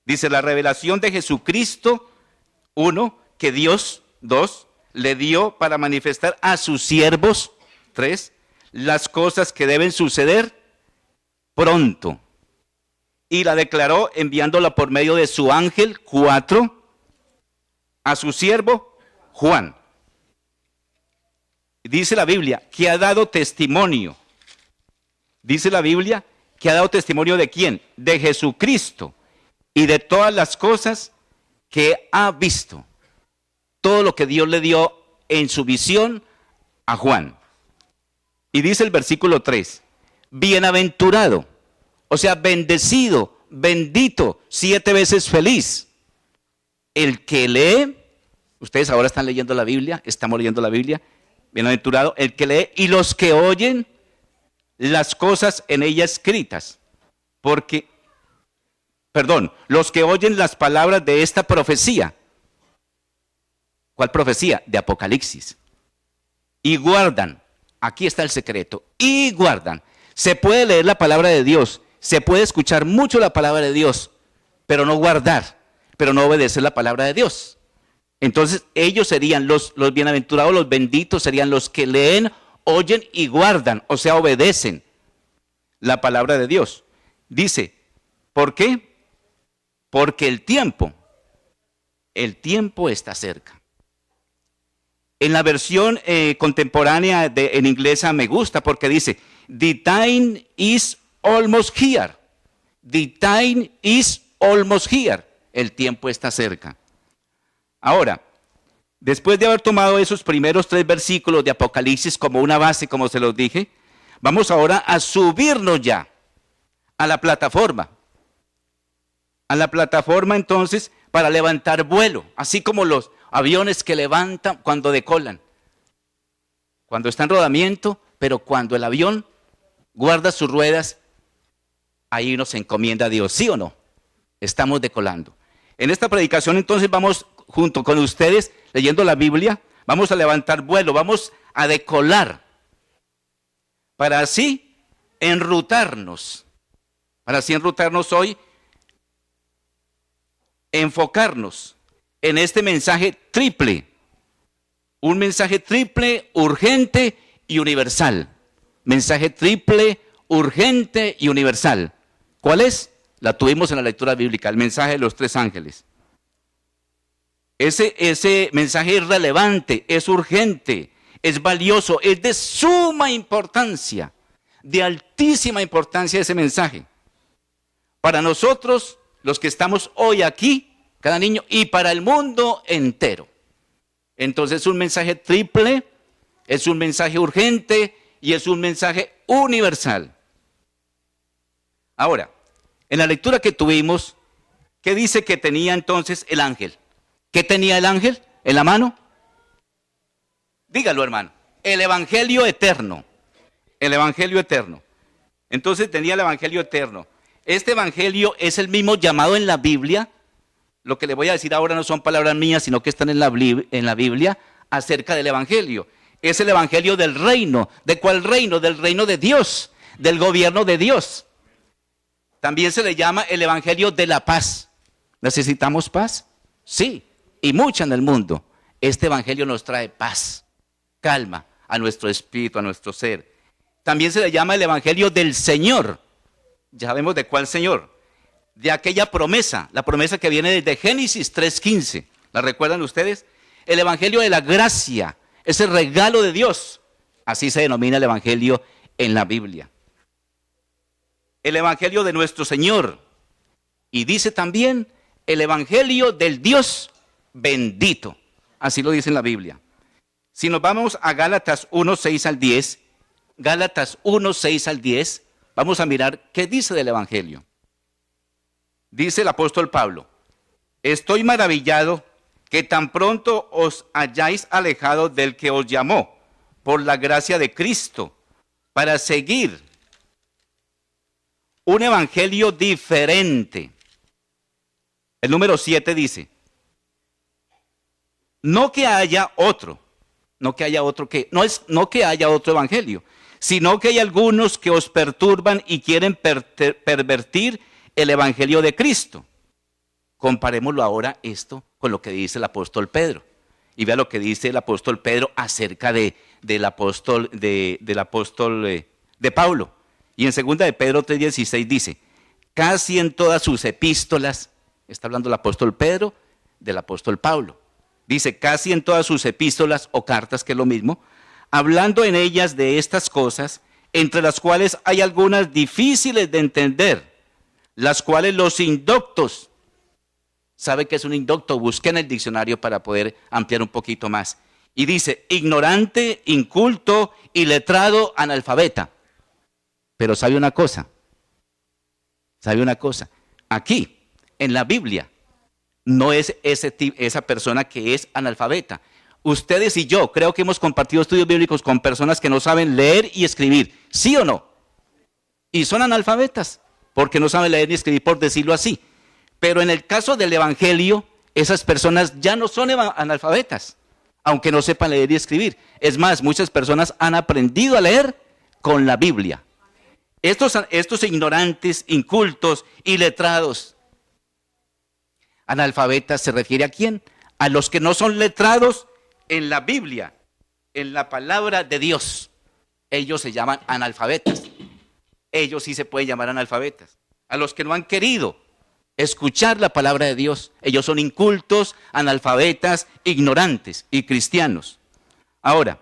Dice la revelación de Jesucristo, 1, que Dios, 2, le dio para manifestar a sus siervos, 3, las cosas que deben suceder pronto. Y la declaró enviándola por medio de su ángel, 4, a su siervo Juan. Dice la Biblia que ha dado testimonio. Dice la Biblia que ha dado testimonio de quién? De Jesucristo y de todas las cosas que ha visto. Todo lo que Dios le dio en su visión a Juan. Y dice el versículo 3, bienaventurado, o sea, bendecido, bendito, 7 veces feliz. El que lee, ustedes ahora están leyendo la Biblia, estamos leyendo la Biblia, bienaventurado, el que lee y los que oyen las cosas en ella escritas, los que oyen las palabras de esta profecía. ¿Cuál profecía? De Apocalipsis. Y guardan, aquí está el secreto, y guardan. Se puede leer la palabra de Dios, se puede escuchar mucho la palabra de Dios, pero no guardar, pero no obedecer la palabra de Dios. Entonces ellos serían los bienaventurados, los benditos serían los que leen, oyen y guardan, o sea, obedecen la palabra de Dios. Dice, ¿por qué? Porque el tiempo está cerca. En la versión contemporánea en inglesa me gusta porque dice, the time is almost here. The time is almost here. El tiempo está cerca. Ahora, después de haber tomado esos primeros 3 versículos de Apocalipsis como una base, como se los dije, vamos ahora a subirnos ya a la plataforma. A la plataforma entonces para levantar vuelo, así como los aviones que levantan cuando decolan. Cuando está en rodamiento, pero cuando el avión guarda sus ruedas, ahí nos encomienda a Dios, ¿sí o no? Estamos decolando. En esta predicación entonces vamos junto con ustedes, leyendo la Biblia, vamos a levantar vuelo, vamos a decolar, para así enrutarnos hoy, enfocarnos en este mensaje triple, un mensaje triple, urgente y universal. Mensaje triple, urgente y universal. ¿Cuál es? La tuvimos en la lectura bíblica, el mensaje de los 3 ángeles. Ese mensaje es relevante, es urgente, es valioso, es de suma importancia, de altísima importancia ese mensaje. Para nosotros, los que estamos hoy aquí, cada niño, y para el mundo entero. Entonces es un mensaje triple, es un mensaje urgente y es un mensaje universal. Ahora, en la lectura que tuvimos, ¿qué dice que tenía entonces el ángel? ¿Qué tenía el ángel en la mano? Dígalo, hermano. El evangelio eterno. El evangelio eterno. Entonces tenía el evangelio eterno. Este evangelio es el mismo llamado en la Biblia. Lo que le voy a decir ahora no son palabras mías, sino que están en la Biblia acerca del evangelio. Es el evangelio del reino. ¿De cuál reino? Del reino de Dios, del gobierno de Dios. También se le llama el evangelio de la paz. ¿Necesitamos paz? Sí, y mucha en el mundo. Este evangelio nos trae paz, calma a nuestro espíritu, a nuestro ser. También se le llama el evangelio del Señor. Ya sabemos de cuál Señor. De aquella promesa, la promesa que viene desde Génesis 3:15. ¿La recuerdan ustedes? El evangelio de la gracia, ese regalo de Dios. Así se denomina el evangelio en la Biblia. El evangelio de nuestro Señor. Y dice también el evangelio del Dios bendito. Así lo dice en la Biblia. Si nos vamos a Gálatas 1:6 al 10, Gálatas 1:6 al 10, vamos a mirar qué dice del evangelio. Dice el apóstol Pablo, estoy maravillado que tan pronto os hayáis alejado del que os llamó por la gracia de Cristo para seguir un evangelio diferente. El número 7 dice, no que haya otro evangelio, sino que hay algunos que os perturban y quieren pervertir el evangelio de Cristo. Comparémoslo ahora esto con lo que dice el apóstol Pedro. Y vea lo que dice el apóstol Pedro acerca del apóstol de Pablo. Y en 2 de Pedro 3:16 dice, casi en todas sus epístolas, está hablando el apóstol Pedro del apóstol Pablo, dice casi en todas sus epístolas o cartas, que es lo mismo, hablando en ellas de estas cosas, entre las cuales hay algunas difíciles de entender, las cuales los indoctos, ¿sabe qué es un indocto? Busque en el diccionario para poder ampliar un poquito más. Y dice, ignorante, inculto, iletrado, analfabeta. Pero ¿sabe una cosa? Aquí, en la Biblia, no es esa persona que es analfabeta. Ustedes y yo creo que hemos compartido estudios bíblicos con personas que no saben leer y escribir, ¿sí o no? Y son analfabetas, porque no saben leer ni escribir, por decirlo así. Pero en el caso del Evangelio, esas personas ya no son analfabetas, aunque no sepan leer y escribir. Es más, muchas personas han aprendido a leer con la Biblia. Estos ignorantes, incultos, iletrados, analfabetas, ¿se refiere a quién? A los que no son letrados en la Biblia, en la palabra de Dios. Ellos se llaman analfabetas. Ellos sí se pueden llamar analfabetas. A los que no han querido escuchar la palabra de Dios, ellos son incultos, analfabetas, ignorantes y cristianos. Ahora,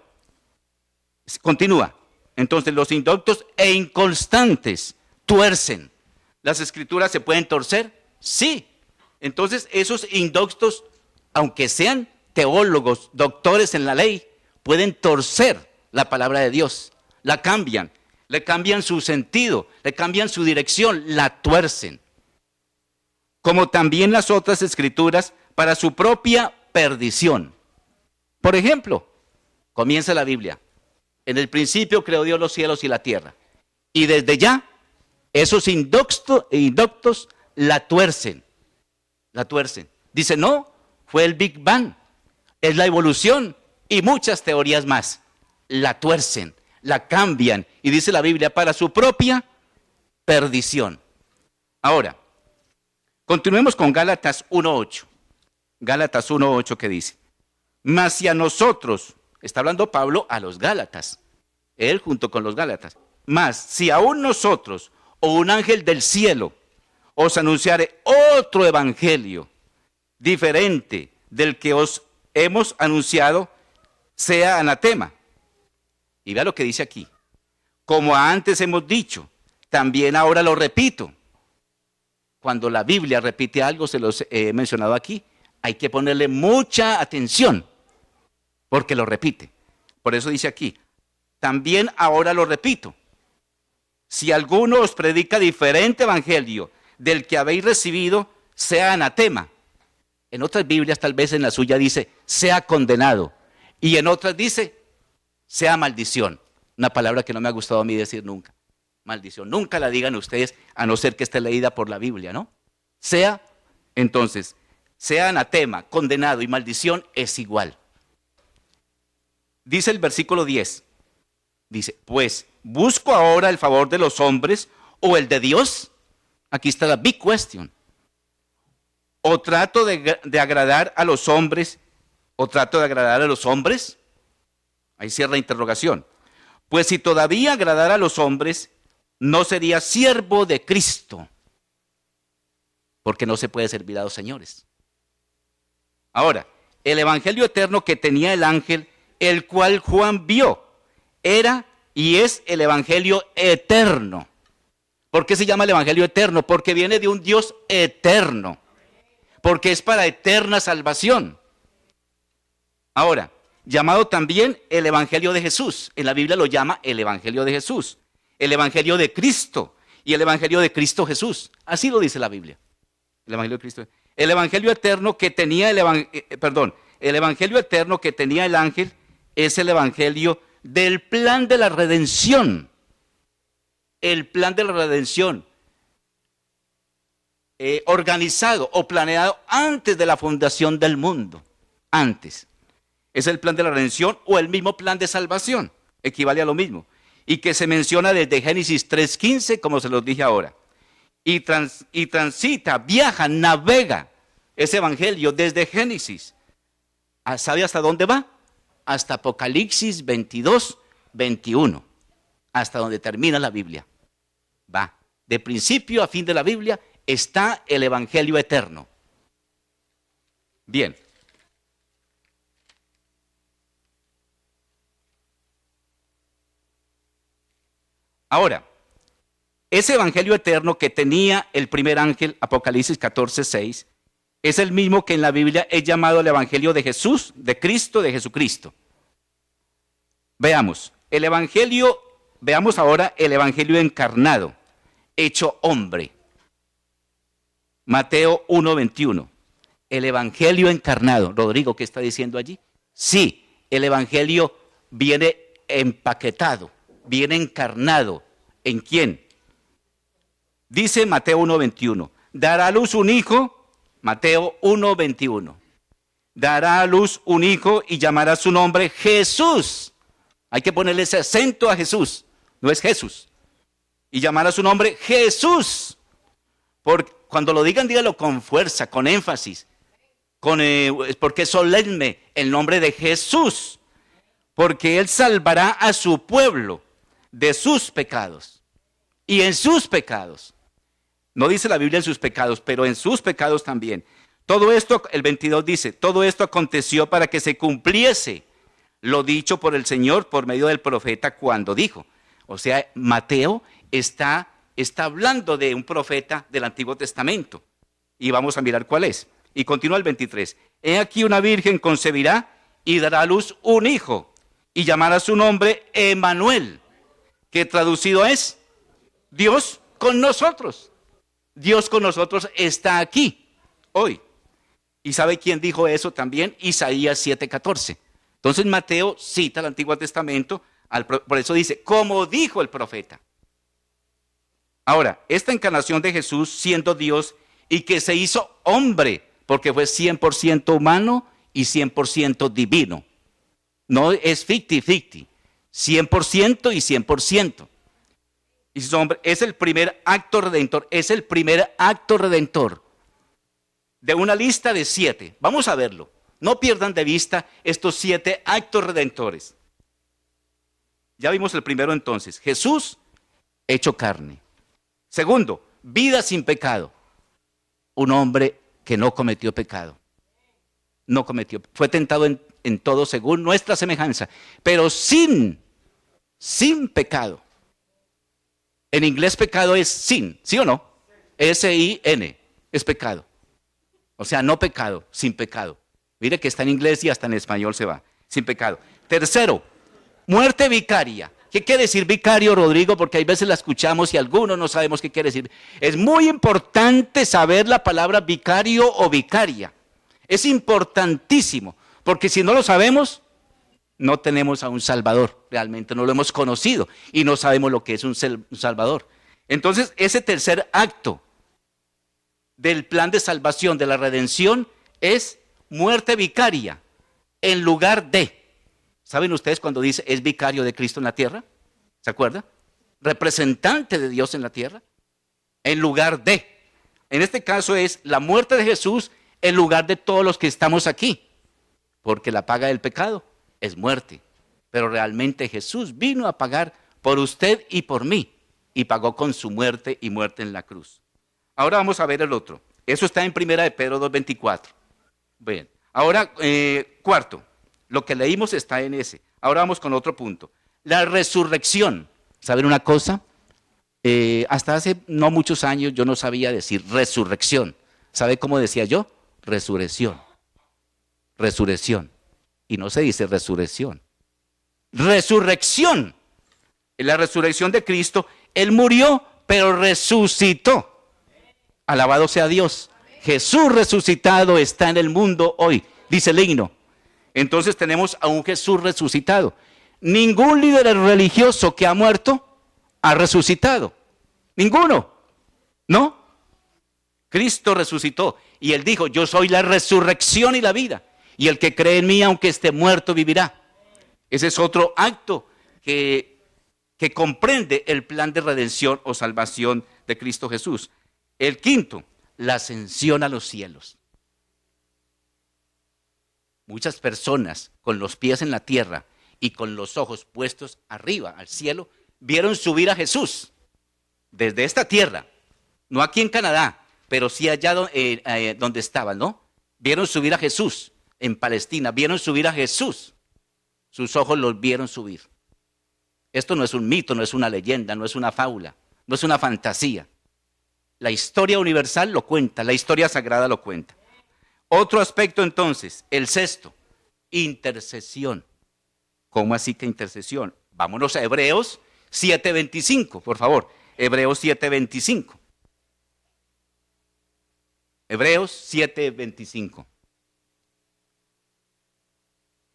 continúa. Entonces, los indoctos e inconstantes tuercen. ¿Las escrituras se pueden torcer? Sí. Entonces, esos indoctos, aunque sean teólogos, doctores en la ley, pueden torcer la palabra de Dios. La cambian, le cambian su sentido, le cambian su dirección, la tuercen. Como también las otras escrituras para su propia perdición. Por ejemplo, comienza la Biblia. En el principio creó Dios los cielos y la tierra. Y desde ya, esos indoctos la tuercen. La tuercen. Dice, no, fue el Big Bang. Es la evolución y muchas teorías más. La tuercen, la cambian. Y dice la Biblia, para su propia perdición. Ahora, continuemos con Gálatas 1:8. Gálatas 1:8 que dice, mas si a nosotros, está hablando Pablo a los Gálatas, él junto con los Gálatas, mas si aún nosotros o un ángel del cielo os anunciare otro evangelio diferente del que os hemos anunciado, sea anatema. Y vea lo que dice aquí. Como antes hemos dicho, también ahora lo repito. Cuando la Biblia repite algo, se los he mencionado aquí, hay que ponerle mucha atención, porque lo repite. Por eso dice aquí, también ahora lo repito. Si alguno os predica diferente evangelio del que habéis recibido, sea anatema. En otras Biblias, tal vez en la suya dice, sea condenado. Y en otras dice, sea maldición. Una palabra que no me ha gustado a mí decir nunca. Maldición. Nunca la digan ustedes, a no ser que esté leída por la Biblia, ¿no? Entonces, sea anatema, condenado y maldición es igual. Dice el versículo 10. Dice, pues, ¿busco ahora el favor de los hombres o el de Dios? Aquí está la big question. ¿O trato de agradar a los hombres? ¿O trato de agradar a los hombres? Ahí cierra la interrogación. Pues si todavía agradara a los hombres, no sería siervo de Cristo. Porque no se puede servir a dos señores. Ahora, el evangelio eterno que tenía el ángel, el cual Juan vio, era y es el evangelio eterno. ¿Por qué se llama el evangelio eterno? Porque viene de un Dios eterno. Porque es para eterna salvación. Ahora, llamado también el evangelio de Jesús. En la Biblia lo llama el evangelio de Jesús. El evangelio de Cristo y el evangelio de Cristo Jesús. Así lo dice la Biblia. El evangelio de Cristo. El evangelio eterno que tenía el evangelio eterno que tenía el ángel es el evangelio del plan de la redención. El plan de la redención organizado o planeado antes de la fundación del mundo. Antes. Es el plan de la redención o el mismo plan de salvación. Equivale a lo mismo. Y que se menciona desde Génesis 3:15, como se los dije ahora. Y transita, viaja, navega ese evangelio desde Génesis. ¿Sabe hasta dónde va? Hasta Apocalipsis 22, 21. Hasta donde termina la Biblia. Va. De principio a fin de la Biblia está el evangelio eterno. Bien. Ahora, ese evangelio eterno que tenía el primer ángel, Apocalipsis 14, 6, es el mismo que en la Biblia es llamado el evangelio de Jesús, de Cristo, de Jesucristo. Veamos, veamos ahora el evangelio encarnado, hecho hombre. Mateo 1, 21. El evangelio encarnado. Rodrigo, ¿qué está diciendo allí? Sí, el evangelio viene empaquetado, viene encarnado. ¿En quién? Dice Mateo 1:21, dará a luz un hijo, Mateo 1:21, dará a luz un hijo y llamará su nombre Jesús. Hay que ponerle ese acento a Jesús, no es Jesús. Y llamará su nombre Jesús. Cuando lo digan, dígalo con fuerza, con énfasis, porque es solemne el nombre de Jesús, porque Él salvará a su pueblo de sus pecados. Y en sus pecados. No dice la Biblia en sus pecados, pero en sus pecados también. Todo esto, el 22 dice, todo esto aconteció para que se cumpliese lo dicho por el Señor por medio del profeta cuando dijo. O sea, Mateo está hablando de un profeta del Antiguo Testamento. Y vamos a mirar cuál es. Y continúa el 23. He aquí una virgen concebirá y dará a luz un hijo y llamará su nombre Emmanuel, que traducido es Dios con nosotros. Dios con nosotros está aquí, hoy. ¿Y sabe quién dijo eso también? Isaías 7:14. Entonces Mateo cita el Antiguo Testamento, por eso dice, como dijo el profeta. Ahora, esta encarnación de Jesús siendo Dios y que se hizo hombre, porque fue 100% humano y 100% divino. No es 50-50, 100% y 100%. Es el primer acto redentor, es el primer acto redentor de una lista de 7. Vamos a verlo. No pierdan de vista estos 7 actos redentores. Ya vimos el primero entonces, Jesús hecho carne. Segundo, vida sin pecado. Un hombre que no cometió pecado. No cometió, fue tentado en todo según nuestra semejanza, pero sin pecado. En inglés pecado es sin, ¿sí o no? S-I-N, es pecado. O sea, no pecado, sin pecado. Mire que está en inglés y hasta en español se va, sin pecado. Tercero, muerte vicaria. ¿Qué quiere decir vicario, Rodrigo? Porque hay veces la escuchamos y algunos no sabemos qué quiere decir. Es muy importante saber la palabra vicario o vicaria. Es importantísimo, porque si no lo sabemos, no tenemos a un Salvador, realmente no lo hemos conocido y no sabemos lo que es un Salvador. Entonces, ese tercer acto del plan de salvación, de la redención, es muerte vicaria en lugar de. ¿Saben ustedes cuando dice es vicario de Cristo en la tierra? ¿Se acuerdan? Representante de Dios en la tierra, en lugar de. En este caso es la muerte de Jesús en lugar de todos los que estamos aquí, porque la paga del pecado es muerte, pero realmente Jesús vino a pagar por usted y por mí, y pagó con su muerte y muerte en la cruz. Ahora vamos a ver el otro. Eso está en 1 de Pedro 2:24. Bien. Ahora, cuarto, lo que leímos está en ese. Ahora vamos con otro punto. La resurrección. ¿Saben una cosa? Hasta hace no muchos años yo no sabía decir resurrección. ¿Sabe cómo decía yo? Resurrección. Resurrección. Y no se dice resurrección. Resurrección. En la resurrección de Cristo, Él murió, pero resucitó. Alabado sea Dios. Jesús resucitado está en el mundo hoy, dice el himno. Entonces tenemos a un Jesús resucitado. Ningún líder religioso que ha muerto ha resucitado. Ninguno. ¿No? Cristo resucitó y Él dijo, yo soy la resurrección y la vida. Y el que cree en mí, aunque esté muerto, vivirá. Ese es otro acto que comprende el plan de redención o salvación de Cristo Jesús. El quinto, la ascensión a los cielos. muchas personas con los pies en la tierra y con los ojos puestos arriba, al cielo, vieron subir a Jesús desde esta tierra, no aquí en Canadá, pero sí allá donde estaban, ¿no? Vieron subir a Jesús en Palestina, vieron subir a Jesús. Sus ojos los vieron subir. Esto no es un mito, no es una leyenda, no es una fábula, no es una fantasía. La historia universal lo cuenta, la historia sagrada lo cuenta. Otro aspecto entonces, el sexto, intercesión. ¿Cómo así que intercesión? Vámonos a Hebreos 7:25, por favor. Hebreos 7:25. Hebreos 7:25.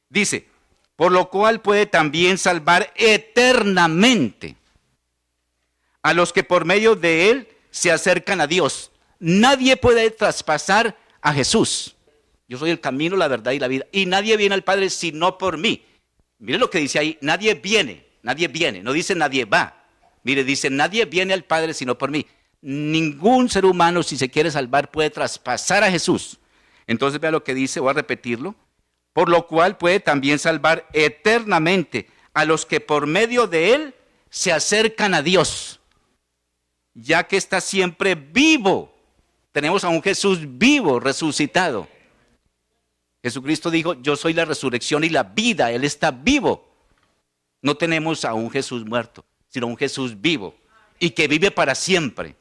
Dice, por lo cual puede también salvar eternamente a los que por medio de él se acercan a Dios. Nadie puede traspasar a Jesús. Yo soy el camino, la verdad y la vida. Y nadie viene al Padre sino por mí. Mire lo que dice ahí, nadie viene, no dice nadie va. Mire, dice, nadie viene al Padre sino por mí. Ningún ser humano, si se quiere salvar, puede traspasar a Jesús. Entonces vea lo que dice, voy a repetirlo. Por lo cual puede también salvar eternamente a los que por medio de él se acercan a Dios, ya que está siempre vivo. Tenemos a un Jesús vivo, resucitado. Jesucristo dijo, yo soy la resurrección y la vida, él está vivo. No tenemos a un Jesús muerto, sino un Jesús vivo y que vive para siempre.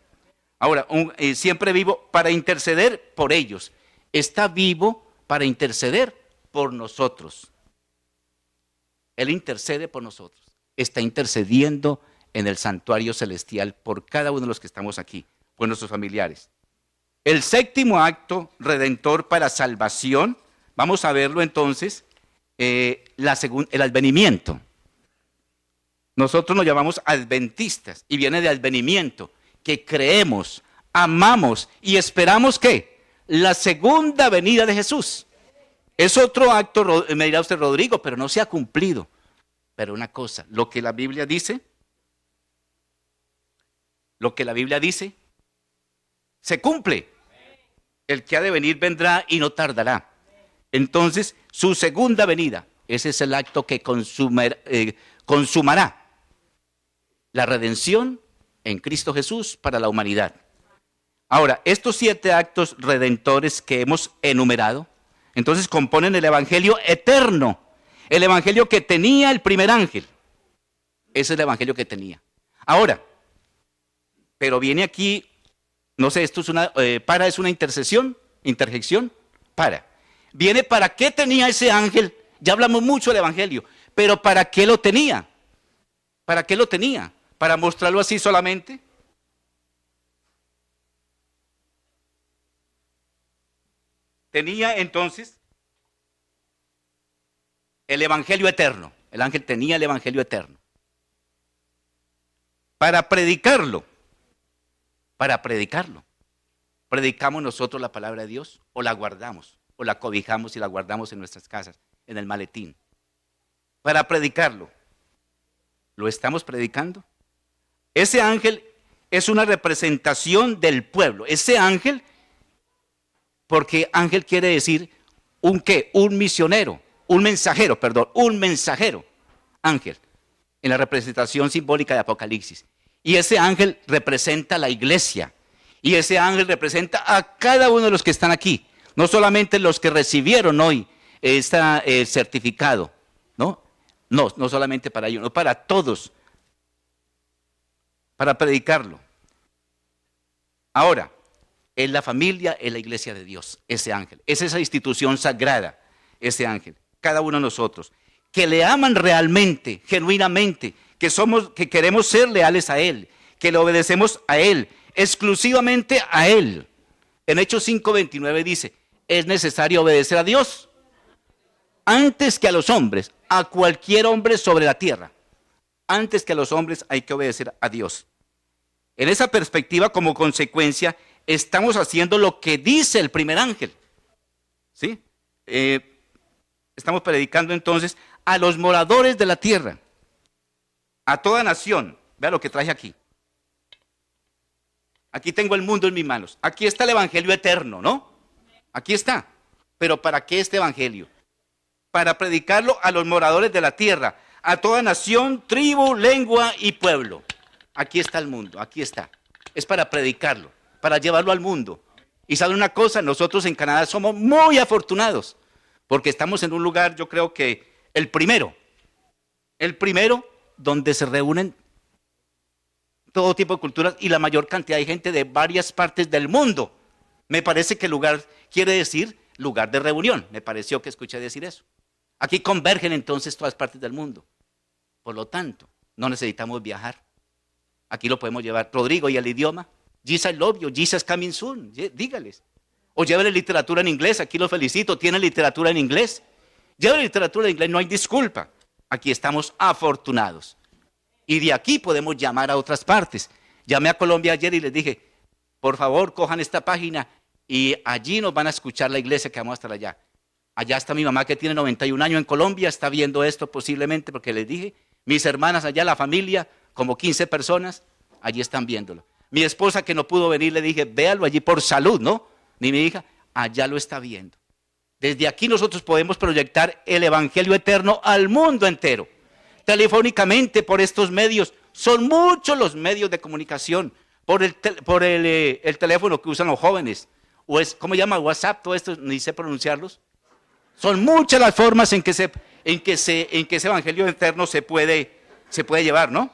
Ahora, siempre vivo para interceder por ellos. Está vivo para interceder por nosotros. Él intercede por nosotros. Está intercediendo en el santuario celestial por cada uno de los que estamos aquí, por nuestros familiares. El séptimo acto redentor para salvación, vamos a verlo entonces, el advenimiento. Nosotros nos llamamos adventistas y viene de advenimiento, que creemos, amamos y esperamos que la segunda venida de Jesús. Es otro acto, me dirá usted, Rodrigo, pero no se ha cumplido. Pero una cosa, lo que la Biblia dice, se cumple. El que ha de venir vendrá y no tardará. Entonces, su segunda venida, ese es el acto que consumará la redención en Cristo Jesús para la humanidad. Ahora, estos 7 actos redentores que hemos enumerado, entonces componen el evangelio eterno, el evangelio que tenía el primer ángel. Ese es el evangelio que tenía. Ahora, pero viene aquí, no sé, esto es es una interjección, Viene para qué tenía ese ángel, ya hablamos mucho del evangelio, pero ¿para qué lo tenía? ¿Para qué lo tenía? ¿Para mostrarlo así solamente? Tenía entonces el evangelio eterno. El ángel tenía el evangelio eterno. Para predicarlo. ¿Predicamos nosotros la palabra de Dios o la guardamos? O la cobijamos y la guardamos en nuestras casas, en el maletín. Para predicarlo. ¿Lo estamos predicando? Ese ángel es una representación del pueblo. Ese ángel, porque ángel quiere decir un qué, un mensajero, ángel, en la representación simbólica de Apocalipsis. Y ese ángel representa la iglesia. Y ese ángel representa a cada uno de los que están aquí. No solamente los que recibieron hoy este certificado, ¿no? No solamente para ellos, no para todos, para predicarlo. Ahora, es la familia, es la iglesia de Dios, ese ángel. Es esa institución sagrada, ese ángel. Cada uno de nosotros, que le aman realmente, genuinamente, que queremos ser leales a Él, que le obedecemos a Él, exclusivamente a Él. En Hechos 5:29 dice, es necesario obedecer a Dios antes que a los hombres, a cualquier hombre sobre la tierra. Antes que a los hombres hay que obedecer a Dios. En esa perspectiva, como consecuencia, estamos haciendo lo que dice el primer ángel. ¿Sí? Estamos predicando entonces a los moradores de la tierra, a toda nación. Vea lo que traje aquí. Aquí tengo el mundo en mis manos. Aquí está el evangelio eterno, ¿no? Aquí está. Pero ¿para qué este evangelio? para predicarlo a los moradores de la tierra, a toda nación, tribu, lengua y pueblo. Aquí está el mundo, aquí está. Es para predicarlo, para llevarlo al mundo. Y saben una cosa, nosotros en Canadá somos muy afortunados, porque estamos en un lugar, yo creo que el primero donde se reúnen todo tipo de culturas y la mayor cantidad de gente de varias partes del mundo. Me parece que lugar quiere decir lugar de reunión. Me pareció que escuché decir eso. Aquí convergen entonces todas partes del mundo. Por lo tanto, no necesitamos viajar. Aquí lo podemos llevar. Rodrigo, ¿y el idioma? Jesus I love you, Jesus coming soon. Dígales. O llévele literatura en inglés. Aquí los felicito. ¿Tiene literatura en inglés? Llévele literatura en inglés. No hay disculpa. Aquí estamos afortunados. Y de aquí podemos llamar a otras partes. Llamé a Colombia ayer y les dije, por favor, cojan esta página y allí nos van a escuchar la iglesia que vamos a estar allá. Allá está mi mamá que tiene 91 años en Colombia, está viendo esto posiblemente porque les dije, mis hermanas allá, la familia, como 15 personas, allí están viéndolo. Mi esposa que no pudo venir, le dije, véalo allí por salud, ¿no? Ni mi hija, allá lo está viendo. Desde aquí nosotros podemos proyectar el evangelio eterno al mundo entero. Telefónicamente, por estos medios, son muchos los medios de comunicación, por el teléfono que usan los jóvenes, o es, ¿cómo se llama? WhatsApp, todo esto, ni sé pronunciarlos. Son muchas las formas en que ese evangelio eterno se puede llevar, ¿no?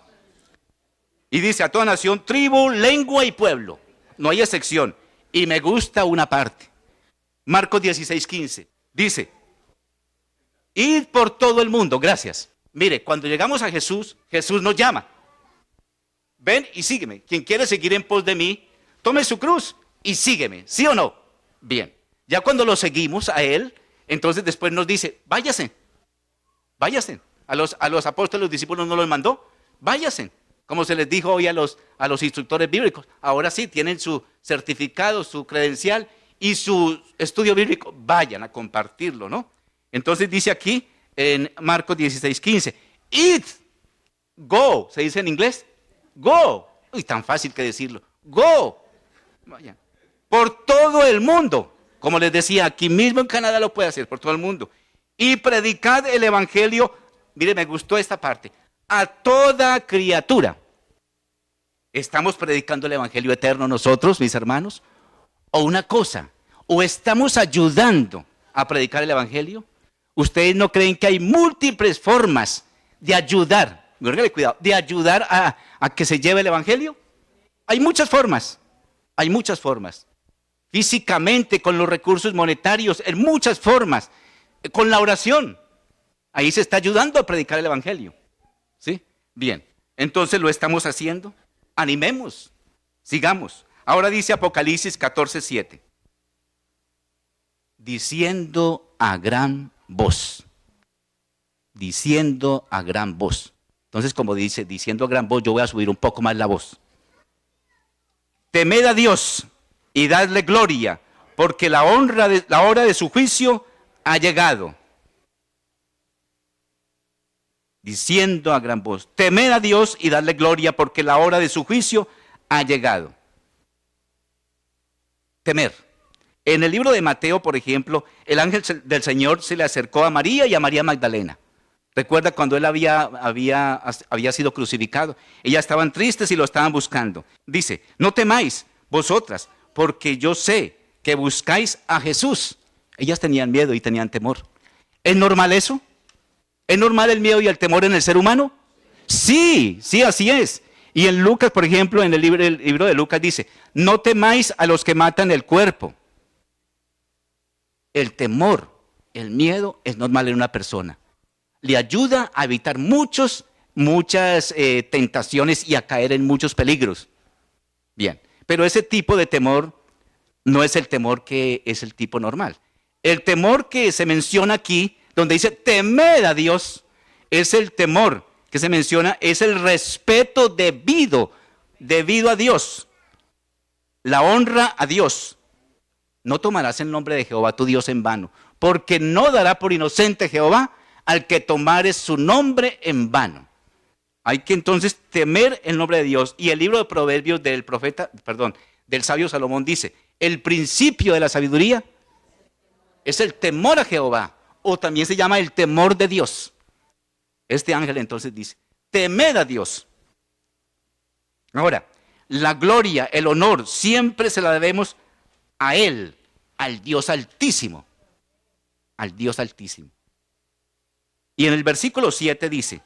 Y dice a toda nación, tribu, lengua y pueblo. No hay excepción. Y me gusta una parte. Marcos 16:15. Dice, id por todo el mundo. Gracias. Mire, cuando llegamos a Jesús, Jesús nos llama. Ven y sígueme. Quien quiere seguir en pos de mí, tome su cruz y sígueme. ¿Sí o no? Bien. Ya cuando lo seguimos a Él, entonces después nos dice, váyase. Váyase. A los apóstoles, los discípulos no los mandó. Váyase. Como se les dijo hoy a los instructores bíblicos. Ahora sí, tienen su certificado, su credencial y su estudio bíblico. Vayan a compartirlo, ¿no? Entonces dice aquí, en Marcos 16:15, id, go, ¿se dice en inglés? Go, uy, tan fácil que decirlo, go, vayan, por todo el mundo, como les decía, aquí mismo en Canadá lo puede hacer, por todo el mundo, y predicad el evangelio, mire, me gustó esta parte, a toda criatura. ¿Estamos predicando el evangelio eterno nosotros, mis hermanos? O una cosa, o estamos ayudando a predicar el evangelio. ¿Ustedes no creen que hay múltiples formas de ayudar, cuidado, de ayudar a que se lleve el evangelio? Hay muchas formas, Físicamente, con los recursos monetarios, en muchas formas, con la oración. Ahí se está ayudando a predicar el evangelio. ¿Sí? Bien, entonces lo estamos haciendo. Animemos, sigamos. Ahora dice Apocalipsis 14:7. Diciendo a gran voz. Diciendo a gran voz. Entonces, como dice, diciendo a gran voz, yo voy a subir un poco más la voz. Temed a Dios y dadle gloria, porque la hora de su juicio ha llegado. Diciendo a gran voz, temed a Dios y dadle gloria, porque la hora de su juicio ha llegado. Temer. En el libro de Mateo, por ejemplo, el ángel del Señor se le acercó a María y a María Magdalena. Recuerda cuando él había sido crucificado. Ellas estaban tristes y lo estaban buscando. Dice, no temáis vosotras, porque yo sé que buscáis a Jesús. Ellas tenían miedo y tenían temor. ¿Es normal eso? ¿Es normal el miedo y el temor en el ser humano? Sí, así es. Y en Lucas, por ejemplo, en el libro de Lucas dice, no temáis a los que matan el cuerpo. El temor, el miedo es normal en una persona. Le ayuda a evitar muchas tentaciones y a caer en muchos peligros. Bien, pero ese tipo de temor no es el temor que es el tipo normal. El temor que se menciona aquí, donde dice temed a Dios, es el temor que se menciona, es el respeto debido a Dios, la honra a Dios. No tomarás el nombre de Jehová tu Dios en vano, porque no dará por inocente Jehová al que tomare su nombre en vano. Hay que entonces temer el nombre de Dios. Y el libro de Proverbios del sabio Salomón dice, el principio de la sabiduría es el temor a Jehová, o también se llama el temor de Dios. Este ángel entonces dice, temed a Dios. Ahora, la gloria, el honor, siempre se la debemos a Él, al Dios Altísimo. Al Dios Altísimo. Y en el versículo 7 dice,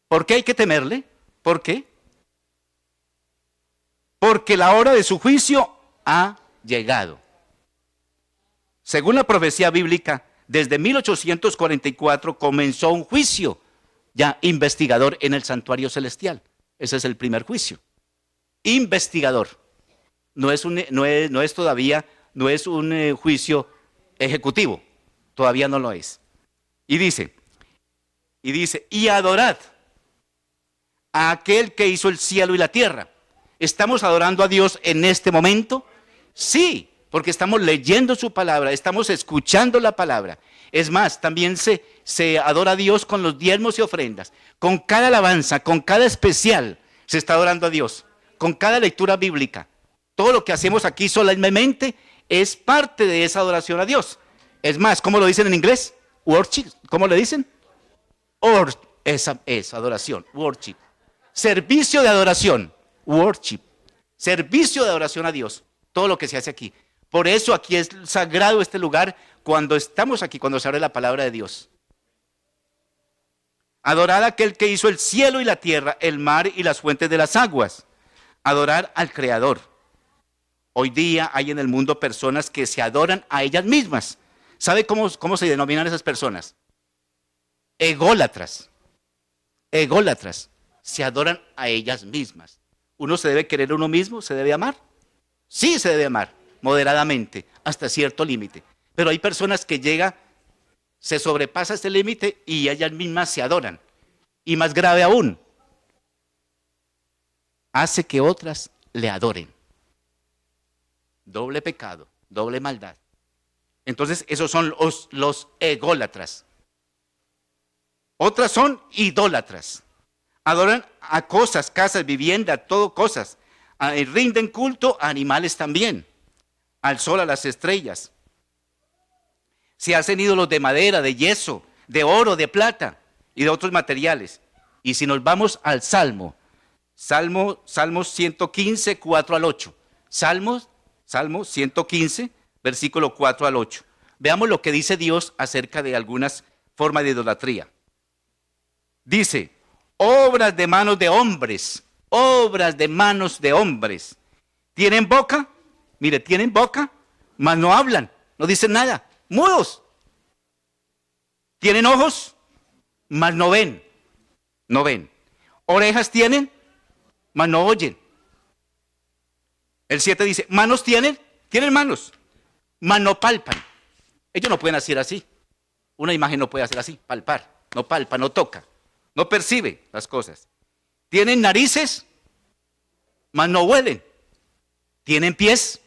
¿por qué hay que temerle? ¿Por qué? Porque la hora de su juicio ha llegado. Según la profecía bíblica, desde 1844 comenzó un juicio ya investigador en el santuario celestial. Ese es el primer juicio. Investigador. No es un juicio ejecutivo. Todavía no lo es. Y dice, y adorad a aquel que hizo el cielo y la tierra. ¿Estamos adorando a Dios en este momento? Sí, porque estamos leyendo su palabra, estamos escuchando la palabra. Es más, también se adora a Dios con los diezmos y ofrendas. Con cada alabanza, con cada especial, se está adorando a Dios. Con cada lectura bíblica. Todo lo que hacemos aquí solemnemente es parte de esa adoración a Dios. Es más, ¿cómo lo dicen en inglés? Worship. ¿Cómo le dicen? Esa es adoración. Worship. Servicio de adoración. Worship. Servicio de adoración a Dios. Todo lo que se hace aquí. Por eso aquí es sagrado este lugar cuando estamos aquí, cuando se abre la palabra de Dios. Adorar a aquel que hizo el cielo y la tierra, el mar y las fuentes de las aguas. Adorar al Creador. Hoy día hay en el mundo personas que se adoran a ellas mismas. ¿Sabe cómo se denominan esas personas? Ególatras. Ególatras. Se adoran a ellas mismas. ¿Uno se debe querer a uno mismo? ¿Se debe amar? Sí, se debe amar, moderadamente, hasta cierto límite. Pero hay personas que se sobrepasa ese límite y ellas mismas se adoran. Y más grave aún, hace que otras le adoren. Doble pecado, doble maldad. Entonces, esos son los ególatras. Otras son idólatras. Adoran a cosas, casas, vivienda, todo cosas. Rinden culto a animales también. Al sol, a las estrellas. Se hacen ídolos de madera, de yeso, de oro, de plata y de otros materiales. Y si nos vamos al Salmos 115, 4 al 8. Salmos 115, versículo 4 al 8. Veamos lo que dice Dios acerca de algunas formas de idolatría. Dice, obras de manos de hombres, ¿tienen boca? Mire, tienen boca, mas no hablan, no dicen nada, mudos. Tienen ojos, mas no ven, Orejas tienen, mas no oyen. El 7 dice, manos tienen manos, mas no palpan. Ellos no pueden hacer así. Una imagen no puede hacer así, palpar, no palpa, no toca, no percibe las cosas. Tienen narices, mas no huelen. Tienen pies,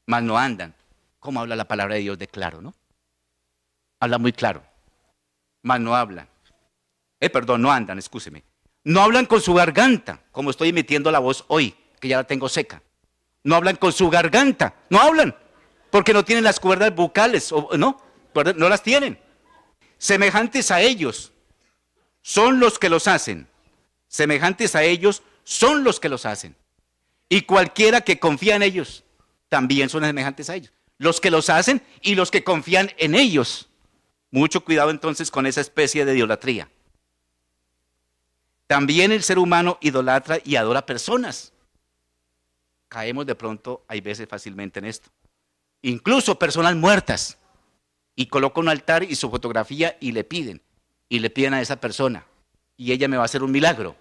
mas no andan. ¿Cómo habla la palabra de Dios de claro, no? Habla muy claro, mas no hablan. No andan, excúseme. No hablan con su garganta, como estoy emitiendo la voz hoy, que ya la tengo seca. No hablan con su garganta, no hablan, porque no tienen las cuerdas bucales, no las tienen. Semejantes a ellos son los que los hacen. Semejantes a ellos son los que los hacen. Y cualquiera que confía en ellos, también son semejantes a ellos. Los que los hacen y los que confían en ellos. Mucho cuidado entonces con esa especie de idolatría. También el ser humano idolatra y adora personas. Caemos de pronto, hay veces fácilmente en esto. Incluso personas muertas. Y coloca un altar y su fotografía y le piden a esa persona. Y ella me va a hacer un milagro.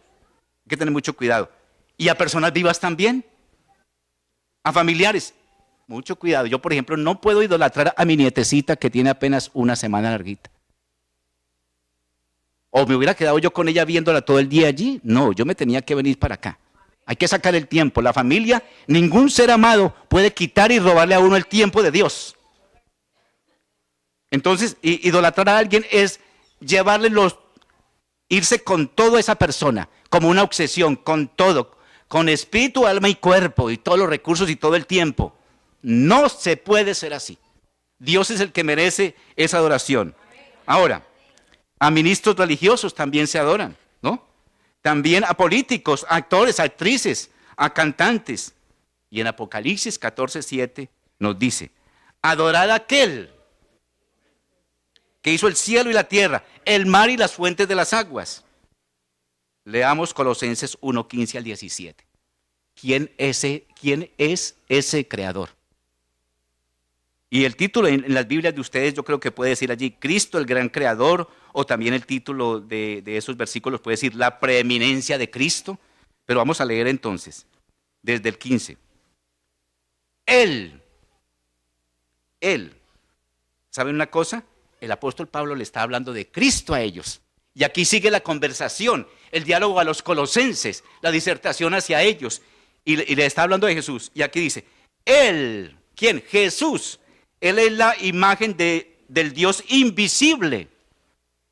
Hay que tener mucho cuidado. Y a personas vivas también. A familiares. Mucho cuidado. Yo, por ejemplo, no puedo idolatrar a mi nietecita que tiene apenas una semana larguita. ¿O me hubiera quedado yo con ella viéndola todo el día allí? No, yo me tenía que venir para acá. Hay que sacar el tiempo. La familia, ningún ser amado puede quitar y robarle a uno el tiempo de Dios. Entonces, idolatrar a alguien es irse con toda esa persona, como una obsesión, con todo, con espíritu, alma y cuerpo, y todos los recursos y todo el tiempo. No se puede ser así. Dios es el que merece esa adoración. Ahora, a ministros religiosos también se adoran, ¿no? También a políticos, a actores, a actrices, a cantantes. Y en Apocalipsis 14:7 nos dice, adorad a aquel que hizo el cielo y la tierra, el mar y las fuentes de las aguas. Leamos Colosenses 1:15 al 17. ¿Quién es ese creador? Y el título en las Biblias de ustedes yo creo que puede decir allí, Cristo el gran creador, o también el título de esos versículos puede decir, la preeminencia de Cristo. Pero vamos a leer entonces, desde el 15. Él, ¿saben una cosa? El apóstol Pablo le está hablando de Cristo a ellos. Y aquí sigue la conversación, el diálogo a los colosenses, la disertación hacia ellos. Y le está hablando de Jesús. Y aquí dice, Él, ¿quién? Jesús. Él es la imagen del Dios invisible,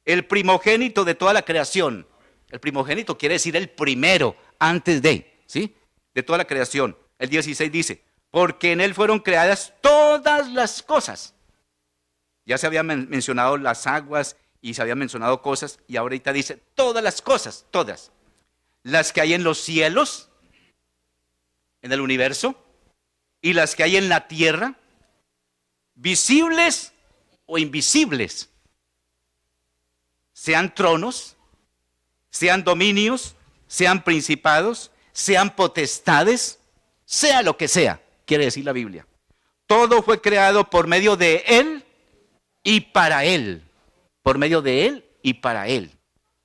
el primogénito de toda la creación. El primogénito quiere decir el primero, antes de, ¿sí? De toda la creación. El 16 dice, porque en Él fueron creadas todas las cosas. Ya se habían mencionado las aguas y se habían mencionado cosas, y ahorita dice todas las cosas, todas. Las que hay en los cielos, en el universo, y las que hay en la tierra, visibles o invisibles, sean tronos, sean dominios, sean principados, sean potestades, sea lo que sea, quiere decir la Biblia. Todo fue creado por medio de Él y para Él. Por medio de Él y para Él.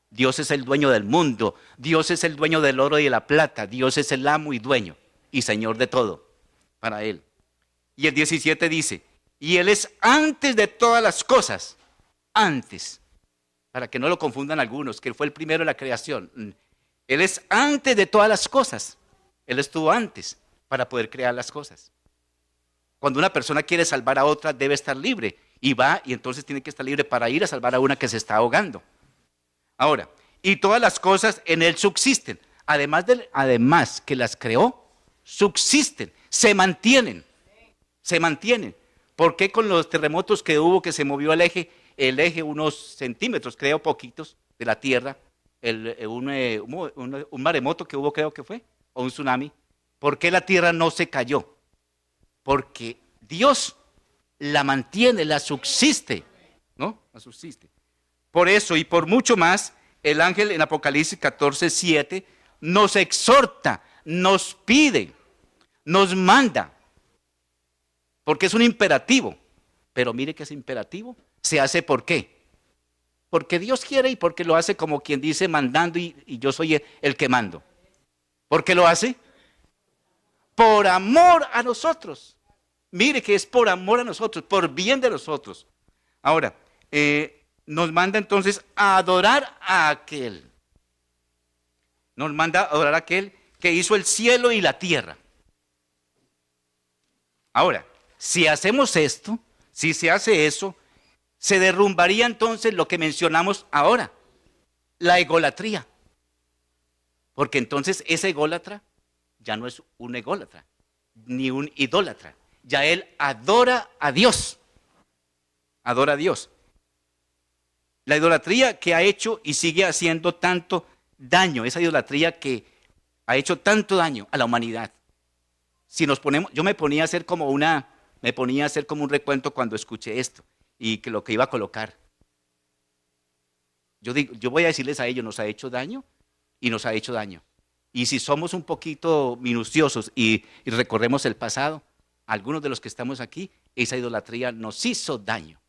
Dios es el dueño del mundo, Dios es el dueño del oro y de la plata, Dios es el amo y dueño y Señor de todo, para Él. Y el 17 dice, y Él es antes de todas las cosas, antes, para que no lo confundan algunos, que Él fue el primero en la creación. Él es antes de todas las cosas, Él estuvo antes para poder crear las cosas. Cuando una persona quiere salvar a otra, debe estar libre, y va, y entonces tiene que estar libre para ir a salvar a una que se está ahogando. Ahora, y todas las cosas en Él subsisten, además que las creó, subsisten, se mantienen. ¿Por qué con los terremotos que hubo, que se movió el eje unos centímetros, creo poquitos, de la tierra, un maremoto que hubo, creo que fue, o un tsunami? ¿Por qué la tierra no se cayó? Porque Dios la mantiene, la subsiste, ¿no? La subsiste. Por eso y por mucho más, el ángel en Apocalipsis 14:7 nos exhorta, nos pide, nos manda, porque es un imperativo. Pero mire que ese imperativo se hace ¿por qué? Porque Dios quiere y porque lo hace como quien dice mandando y yo soy el que mando. ¿Por qué lo hace? Por amor a nosotros. Mire que es por amor a nosotros, por bien de nosotros. Ahora, nos manda entonces a adorar a aquel. Nos manda a adorar a aquel que hizo el cielo y la tierra. Ahora, si hacemos esto, si se hace eso, se derrumbaría entonces lo que mencionamos ahora, la egolatría. Porque entonces ese ególatra ya no es un ególatra, ni un idólatra. Ya él adora a Dios. Adora a Dios. La idolatría que ha hecho y sigue haciendo tanto daño, esa idolatría que ha hecho tanto daño a la humanidad. Si nos ponemos, yo me ponía a hacer como un recuento cuando escuché esto y que lo que iba a colocar. Yo voy a decirles a ellos, nos ha hecho daño y nos ha hecho daño. Y si somos un poquito minuciosos y recorremos el pasado, algunos de los que estamos aquí, esa idolatría nos hizo daño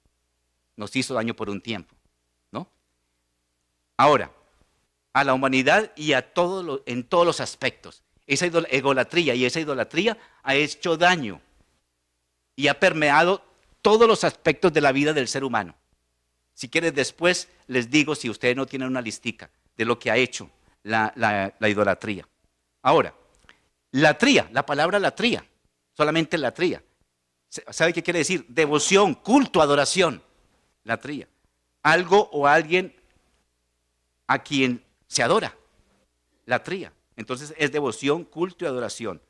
por un tiempo, ¿no? Ahora, a la humanidad y en todos los aspectos, esa egolatría y esa idolatría ha hecho daño y ha permeado todos los aspectos de la vida del ser humano. Si quieres después les digo, si ustedes no tienen una listica de lo que ha hecho la idolatría. Ahora, la palabra latría, solamente latría. ¿Sabe qué quiere decir? Devoción, culto, adoración. Latría. Algo o alguien a quien se adora. Latría. Entonces es devoción, culto y adoración.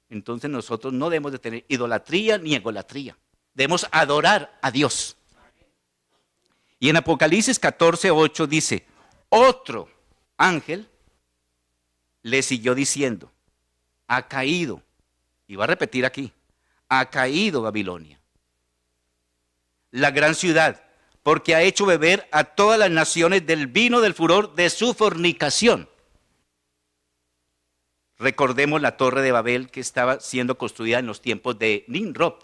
Entonces nosotros no debemos de tener idolatría ni egolatría. Debemos adorar a Dios. Y en Apocalipsis 14:8 dice, otro ángel le siguió diciendo, ha caído, y va a repetir aquí, ha caído Babilonia, la gran ciudad, porque ha hecho beber a todas las naciones del vino del furor de su fornicación. Recordemos la torre de Babel que estaba siendo construida en los tiempos de Nimrod.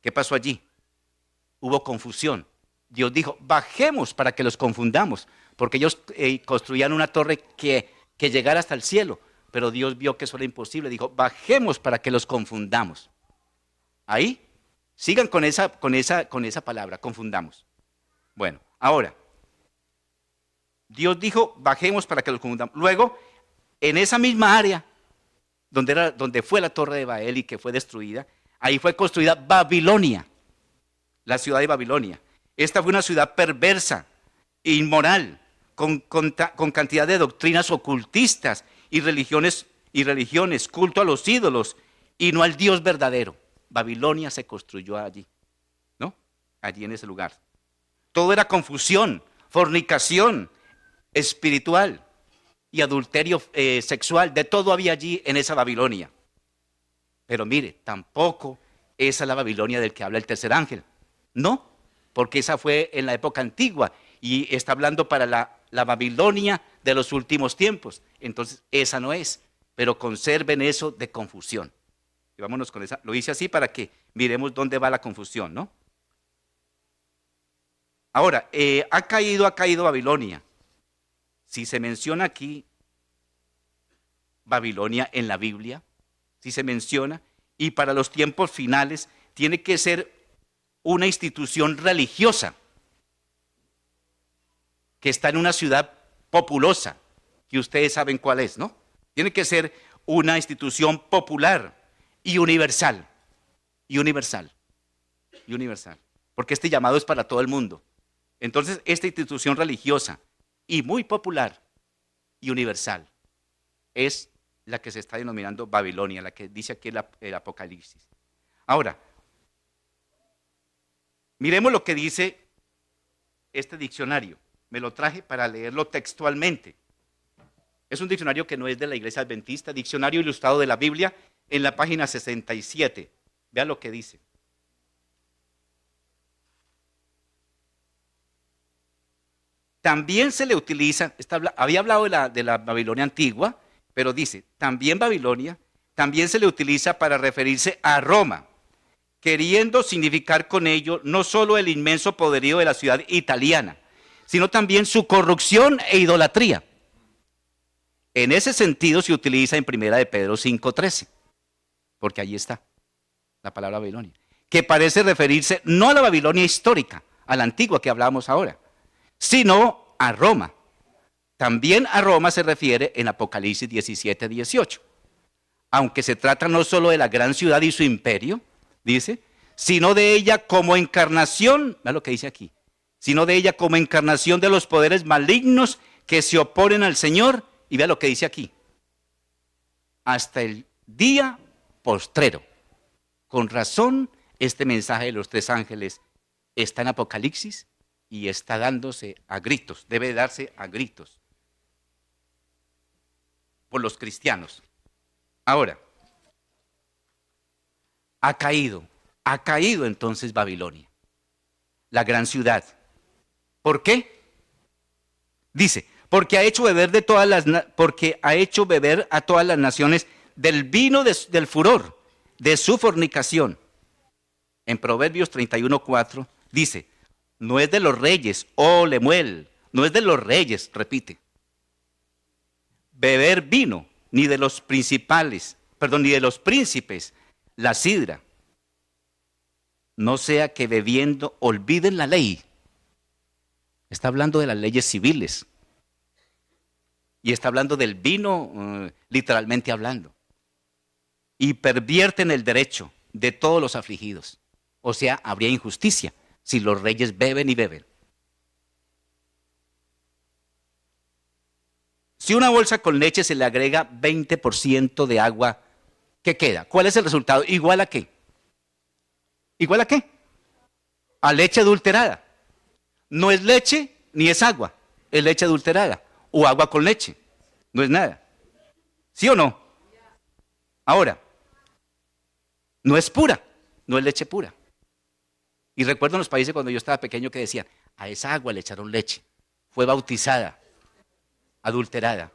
¿Qué pasó allí? Hubo confusión. Dios dijo, bajemos para que los confundamos, porque ellos construían una torre que llegara hasta el cielo, pero Dios vio que eso era imposible, dijo, bajemos para que los confundamos. Ahí, sigan con esa palabra, confundamos. Bueno, ahora, Dios dijo, bajemos para que los confundamos. Luego, en esa misma área, donde fue la torre de Babel y que fue destruida, ahí fue construida Babilonia, la ciudad de Babilonia. Esta fue una ciudad perversa, inmoral, con cantidad de doctrinas ocultistas y religiones, culto a los ídolos y no al Dios verdadero. Babilonia se construyó allí, ¿no? Allí en ese lugar. Todo era confusión, fornicación espiritual y adulterio sexual. De todo había allí en esa Babilonia. Pero mire, tampoco esa es la Babilonia del que habla el tercer ángel. No, porque esa fue en la época antigua y está hablando para la Babilonia de los últimos tiempos. Entonces, esa no es, pero conserven eso de confusión. Y vámonos con esa. Lo hice así para que miremos dónde va la confusión, ¿no? Ahora, ha caído Babilonia. Si se menciona aquí Babilonia en la Biblia, si se menciona, y para los tiempos finales tiene que ser una institución religiosa que está en una ciudad populosa, que ustedes saben cuál es, ¿no? Tiene que ser una institución popular y universal, porque este llamado es para todo el mundo. Entonces, esta institución religiosa y muy popular y universal es la que se está denominando Babilonia, la que dice aquí el Apocalipsis. Ahora, miremos lo que dice este diccionario. Me lo traje para leerlo textualmente. Es un diccionario que no es de la Iglesia Adventista, Diccionario Ilustrado de la Biblia, en la página 67. Vean lo que dice. También se le utiliza, había hablado de la Babilonia antigua, pero dice, también Babilonia, también se le utiliza para referirse a Roma, queriendo significar con ello no solo el inmenso poderío de la ciudad italiana, sino también su corrupción e idolatría. En ese sentido se utiliza en 1 de Pedro 5:13, porque allí está la palabra Babilonia, que parece referirse no a la Babilonia histórica, a la antigua que hablábamos ahora, sino a Roma. También a Roma se refiere en Apocalipsis 17:18, aunque se trata no solo de la gran ciudad y su imperio, dice, sino de ella como encarnación, vean lo que dice aquí, sino de ella como encarnación de los poderes malignos que se oponen al Señor, y vea lo que dice aquí, hasta el día postrero. Con razón, este mensaje de los tres ángeles está en Apocalipsis y está dándose a gritos, debe darse a gritos por los cristianos. Ahora, ha caído entonces Babilonia, la gran ciudad. ¿Por qué? Dice, porque ha hecho beber a todas las naciones del vino del furor, de su fornicación. En Proverbios 31:4 dice, no es de los reyes, oh Lemuel, no es de los reyes, repite, beber vino, ni de los príncipes, la sidra, no sea que bebiendo olviden la ley. Está hablando de las leyes civiles. Y está hablando del vino, literalmente hablando. Y pervierten el derecho de todos los afligidos. O sea, habría injusticia si los reyes beben y beben. Si una bolsa con leche se le agrega 20% de agua, ¿qué queda? ¿Cuál es el resultado? ¿Igual a qué? ¿Igual a qué? A leche adulterada. No es leche ni es agua, es leche adulterada o agua con leche. No es nada. ¿Sí o no? Ahora, no es pura, no es leche pura. Y recuerdo en los países cuando yo estaba pequeño que decían, a esa agua le echaron leche. Fue bautizada, adulterada.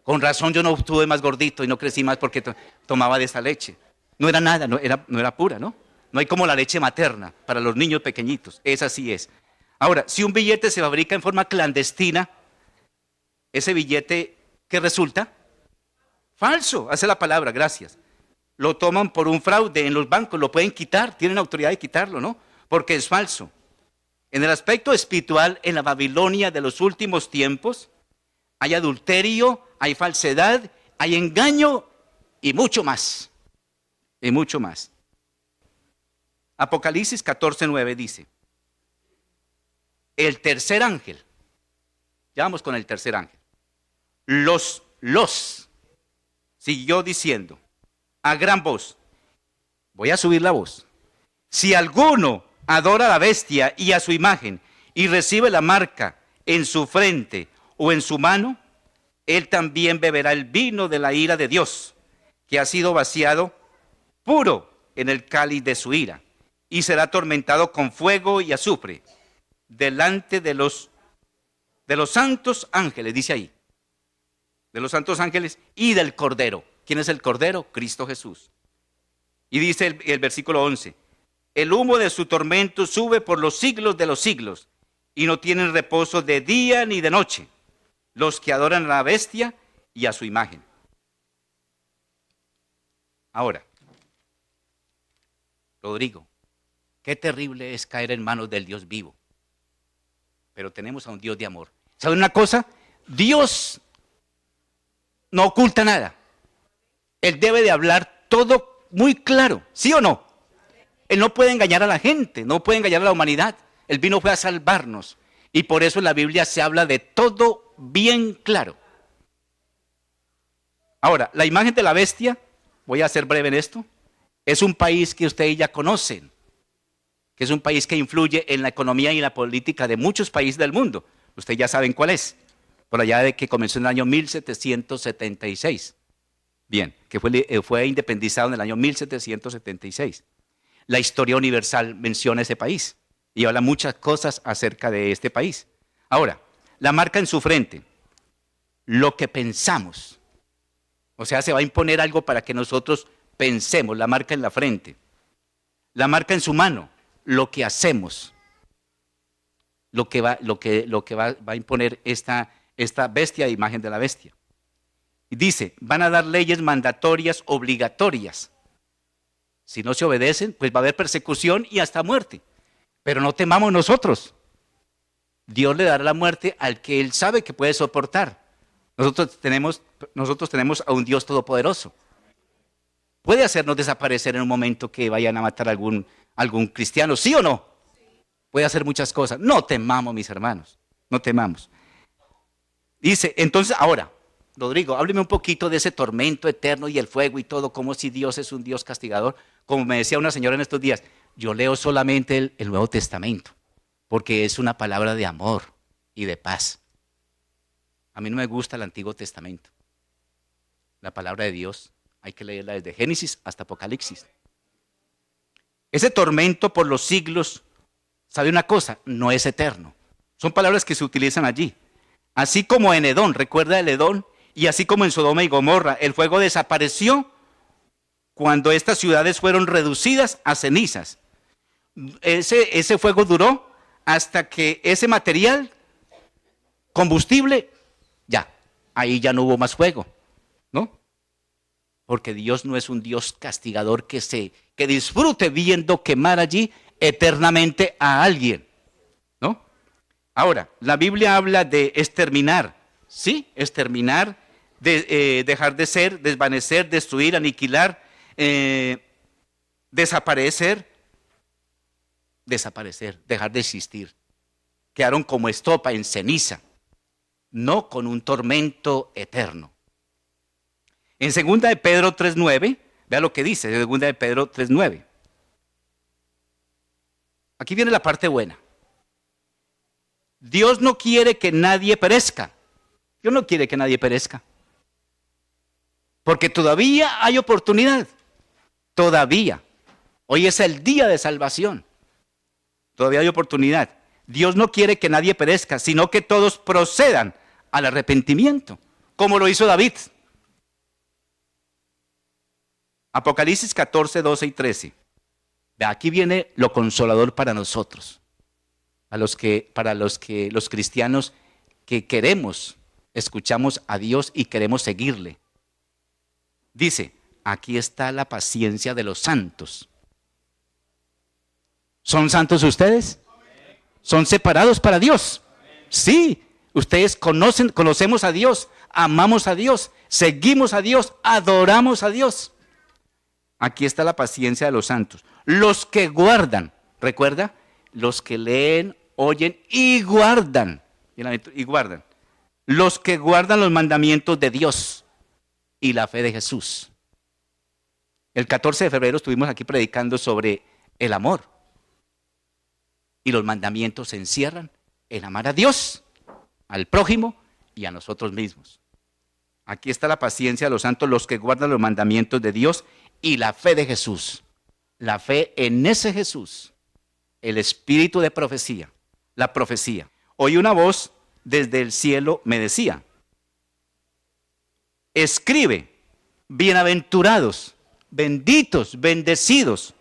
Con razón yo no estuve más gordito y no crecí más porque tomaba de esa leche. No era nada, no era pura, ¿no? No hay como la leche materna para los niños pequeñitos. Esa sí es. Ahora, si un billete se fabrica en forma clandestina, ese billete, ¿qué resulta? Falso, hace la palabra, gracias. Lo toman por un fraude en los bancos, lo pueden quitar, tienen autoridad de quitarlo, ¿no? Porque es falso. En el aspecto espiritual, en la Babilonia de los últimos tiempos, hay adulterio, hay falsedad, hay engaño y mucho más. Y mucho más. Apocalipsis 14:9 dice, el tercer ángel, ya vamos con el tercer ángel, siguió diciendo a gran voz, voy a subir la voz, si alguno adora a la bestia y a su imagen y recibe la marca en su frente o en su mano, él también beberá el vino de la ira de Dios, que ha sido vaciado puro en el cáliz de su ira, y será atormentado con fuego y azufre delante de los santos ángeles, dice ahí, de los santos ángeles y del Cordero. ¿Quién es el Cordero? Cristo Jesús. Y dice el versículo 11, el humo de su tormento sube por los siglos de los siglos, y no tienen reposo de día ni de noche, los que adoran a la bestia y a su imagen. Ahora, Rodrigo, qué terrible es caer en manos del Dios vivo. Pero tenemos a un Dios de amor. ¿Saben una cosa? Dios no oculta nada. Él debe de hablar todo muy claro, ¿sí o no? Él no puede engañar a la gente, no puede engañar a la humanidad. Él vino fue a salvarnos. Y por eso en la Biblia se habla de todo bien claro. Ahora, la imagen de la bestia, voy a ser breve en esto, es un país que ustedes ya conocen, que es un país que influye en la economía y la política de muchos países del mundo. Ustedes ya saben cuál es, por allá de que comenzó en el año 1776. Bien, que fue independizado en el año 1776. La historia universal menciona ese país y habla muchas cosas acerca de este país. Ahora, la marca en su frente, lo que pensamos. O sea, se va a imponer algo para que nosotros pensemos, la marca en la frente. La marca en su mano, lo que hacemos. Lo que va a imponer esta bestia, imagen de la bestia. Y dice, van a dar leyes mandatorias, obligatorias. Si no se obedecen, pues va a haber persecución y hasta muerte. Pero no temamos nosotros. Dios le dará la muerte al que Él sabe que puede soportar. Nosotros tenemos a un Dios todopoderoso. Puede hacernos desaparecer en un momento que vayan a matar a algún cristiano, ¿sí o no? Puede hacer muchas cosas. No temamos, mis hermanos, no temamos. Dice, entonces ahora, Rodrigo, hábleme un poquito de ese tormento eterno y el fuego y todo, como si Dios es un Dios castigador. Como me decía una señora en estos días, yo leo solamente el Nuevo Testamento, porque es una palabra de amor y de paz. A mí no me gusta el Antiguo Testamento. La palabra de Dios hay que leerla desde Génesis hasta Apocalipsis. Ese tormento por los siglos, ¿sabe una cosa? No es eterno. Son palabras que se utilizan allí. Así como en Edom, recuerda el Edom, y así como en Sodoma y Gomorra, el fuego desapareció cuando estas ciudades fueron reducidas a cenizas. Ese fuego duró hasta que ese material, combustible, ahí ya no hubo más fuego, ¿no? Porque Dios no es un Dios castigador que disfrute viendo quemar allí eternamente a alguien, ¿no? Ahora, la Biblia habla de exterminar, ¿sí? Exterminar, dejar de ser, desvanecer, destruir, aniquilar, desaparecer, dejar de existir. Quedaron como estopa en ceniza, no con un tormento eterno. En 2 de Pedro 3:9, vea lo que dice, 2 de Pedro 3:9. Aquí viene la parte buena. Dios no quiere que nadie perezca. Dios no quiere que nadie perezca. Porque todavía hay oportunidad. Todavía. Hoy es el día de salvación. Todavía hay oportunidad. Dios no quiere que nadie perezca, sino que todos procedan al arrepentimiento, como lo hizo David. Apocalipsis 14, 12 y 13. Aquí viene lo consolador para nosotros, para los cristianos que queremos, escuchamos a Dios y queremos seguirle. Dice, aquí está la paciencia de los santos. ¿Son santos ustedes? ¿Son separados para Dios? Sí, ustedes conocemos a Dios, amamos a Dios, seguimos a Dios, adoramos a Dios. Aquí está la paciencia de los santos. Los que guardan, ¿recuerda? Los que leen, oyen y guardan. Y guardan. Los que guardan los mandamientos de Dios y la fe de Jesús. El 14 de febrero estuvimos aquí predicando sobre el amor. Y los mandamientos se encierran en amar a Dios, al prójimo y a nosotros mismos. Aquí está la paciencia de los santos, los que guardan los mandamientos de Dios y la fe de Jesús. La fe en ese Jesús, el espíritu de profecía, la profecía. Oí una voz desde el cielo me decía, escribe, bienaventurados, benditos, bendecidos,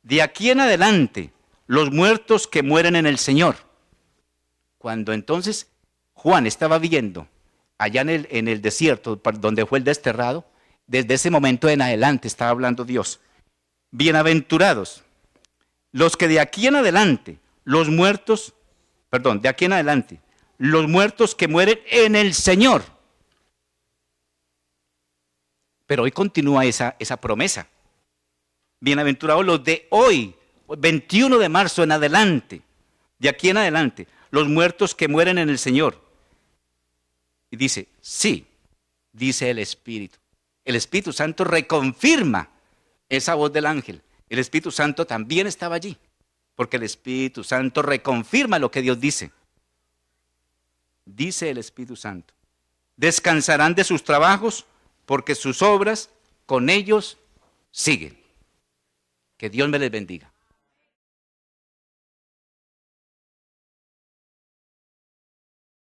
de aquí en adelante, los muertos que mueren en el Señor. Cuando entonces Juan estaba viendo allá en el desierto, donde fue el desterrado, desde ese momento en adelante estaba hablando Dios. Bienaventurados, los que de aquí en adelante, de aquí en adelante, los muertos que mueren en el Señor. Pero hoy continúa esa promesa. Bienaventurados los de hoy, 21 de marzo en adelante, de aquí en adelante, los muertos que mueren en el Señor. Y dice, sí, dice el Espíritu. El Espíritu Santo reconfirma esa voz del ángel. El Espíritu Santo también estaba allí, porque el Espíritu Santo reconfirma lo que Dios dice. Dice el Espíritu Santo, descansarán de sus trabajos, porque sus obras con ellos siguen. Que Dios me les bendiga.